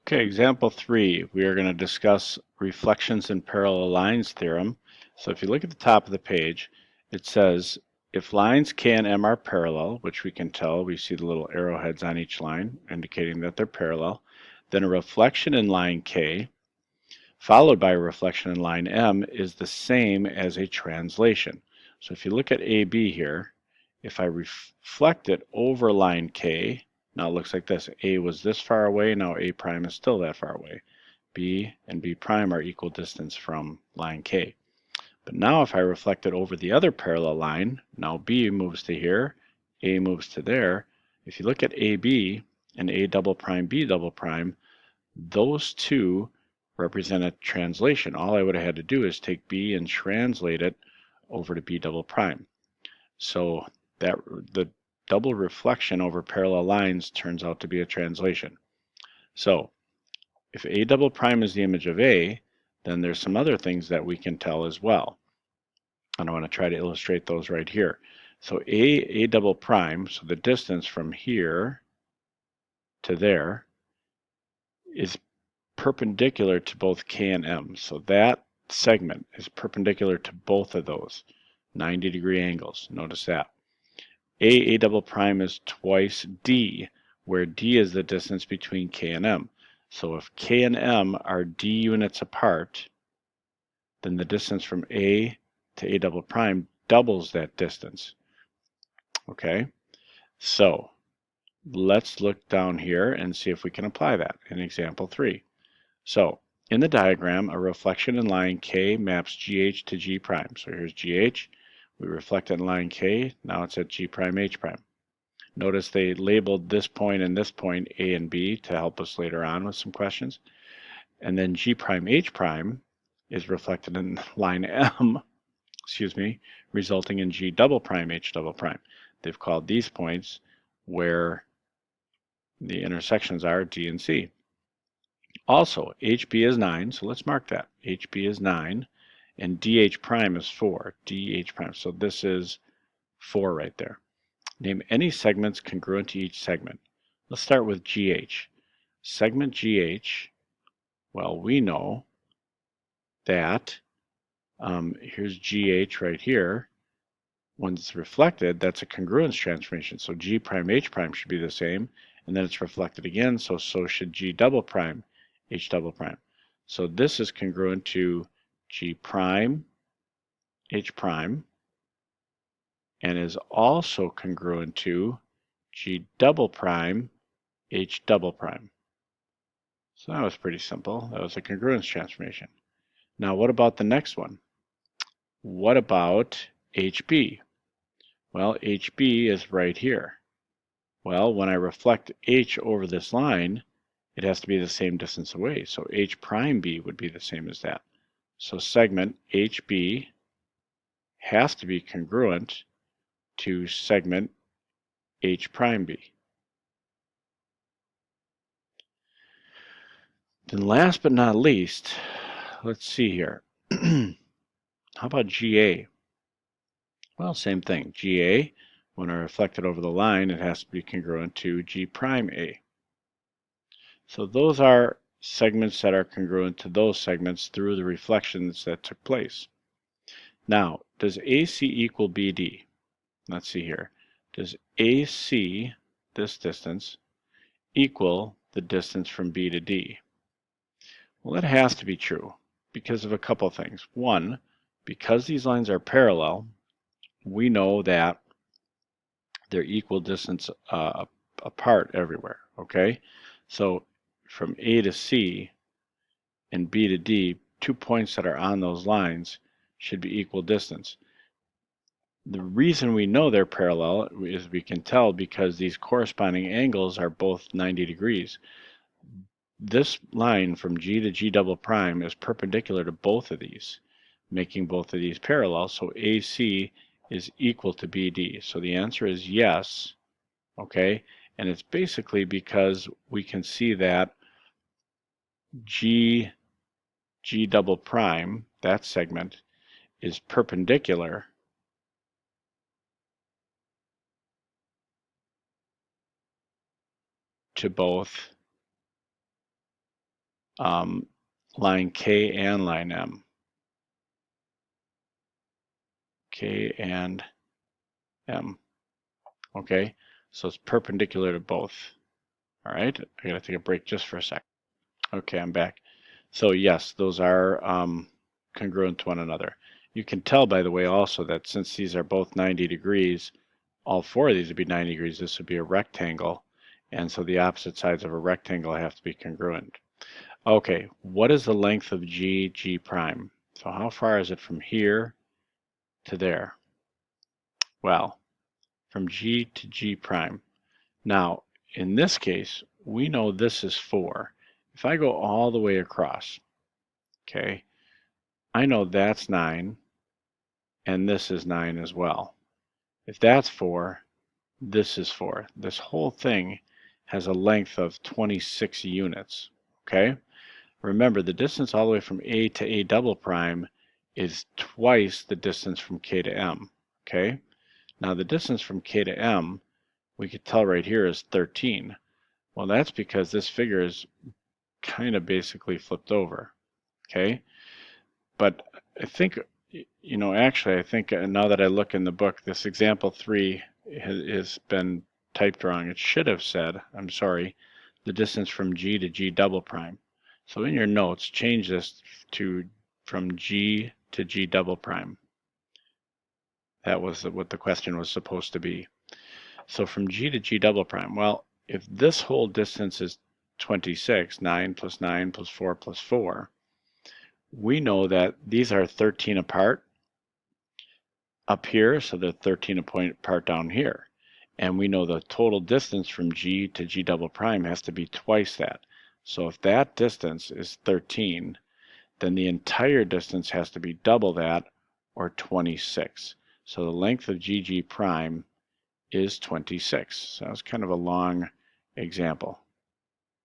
Okay, example 3, we are going to discuss reflections in parallel lines theorem. So if you look at the top of the page, it says if lines K and M are parallel, which we can tell, we see the little arrowheads on each line indicating that they're parallel, then a reflection in line K followed by a reflection in line M is the same as a translation. So if you look at AB here, if I reflect it over line K, now it looks like this. A was this far away, now A prime is still that far away. B and B prime are equal distance from line K. But now if I reflect it over the other parallel line, now B moves to here, A moves to there. If you look at AB and A double prime, B double prime, those two represent a translation. All I would have had to do is take B and translate it over to B double prime. So that the double reflection over parallel lines turns out to be a translation. So if A double prime is the image of A, then there's some other things that we can tell as well. And I want to try to illustrate those right here. So A double prime, so the distance from here to there, is perpendicular to both K and M. So that segment is perpendicular to both of those 90-degree angles. Notice that. A double prime is twice D, where D is the distance between K and M. So if K and M are D units apart, then the distance from A to A double prime doubles that distance. Okay, so let's look down here and see if we can apply that in example 3. So in the diagram, a reflection in line K maps GH to G prime. So here's GH. We reflect it in line K. Now it's at G prime H prime. Notice they labeled this point and this point A and B to help us later on with some questions. And then G prime H prime is reflected in line M, excuse me, resulting in G double prime H double prime. They've called these points where the intersections are D and C. Also, HB is 9, so let's mark that. HB is 9, and DH prime is 4. DH prime, so this is 4 right there. Name any segments congruent to each segment. Let's start with GH. Segment GH, well, we know that here's GH right here. When it's reflected, that's a congruence transformation. So G prime H prime should be the same, and then it's reflected again, so should G double prime H double prime. So this is congruent to G prime H prime and is also congruent to G double prime H double prime. So that was pretty simple. That was a congruence transformation. Now what about the next one? What about HB? Well, HB is right here. Well, when I reflect H over this line, it has to be the same distance away. So H prime B would be the same as that. So segment HB has to be congruent to segment H prime B. Then last but not least, let's see here. How about GA? Well, same thing. GA, when I reflect it over the line, it has to be congruent to G prime A. So those are segments that are congruent to those segments through the reflections that took place. Now, does AC equal BD? Let's see here. Does AC, this distance, equal the distance from B to D? Well, that has to be true because of a couple of things. One, because these lines are parallel, we know that they're equal distance apart everywhere, okay? So from A to C and B to D, 2 points that are on those lines should be equal distance. The reason we know they're parallel is we can tell because these corresponding angles are both 90 degrees. This line from G to G double prime is perpendicular to both of these, making both of these parallel, so AC is equal to BD. So the answer is yes, okay? And it's basically because we can see that G double prime, that segment, is perpendicular to both line K and line M. K and M. Okay, so it's perpendicular to both. All right, I gotta take a break just for a sec. Okay, I'm back. So yes, those are congruent to one another. You can tell, by the way, also that since these are both 90 degrees, all four of these would be 90 degrees. This would be a rectangle, and so the opposite sides of a rectangle have to be congruent. Okay, what is the length of G prime? So how far is it from here to there? Well, from G to G prime. Now, in this case, we know this is 4. If I go all the way across, okay, I know that's 9, and this is 9 as well. If that's 4, this is 4. This whole thing has a length of 26 units, okay? Remember, the distance all the way from A to A double prime is twice the distance from K to M, okay? Now, the distance from K to M, we could tell right here is 13. Well, that's because this figure is kind of basically flipped over, okay? But I think, actually, I think now that I look in the book, this example 3 has been typed wrong. It should have said, I'm sorry, the distance from G to G double prime. So in your notes, change this to from G to G double prime. That was what the question was supposed to be. So from G to G double prime, well, if this whole distance is 26, 9 plus 9 plus 4 plus 4, we know that these are 13 apart up here, so they're 13 apart down here. And we know the total distance from G to G double prime has to be twice that. So if that distance is 13, then the entire distance has to be double that, or 26. So the length of GG prime is 26. So that was kind of a long example.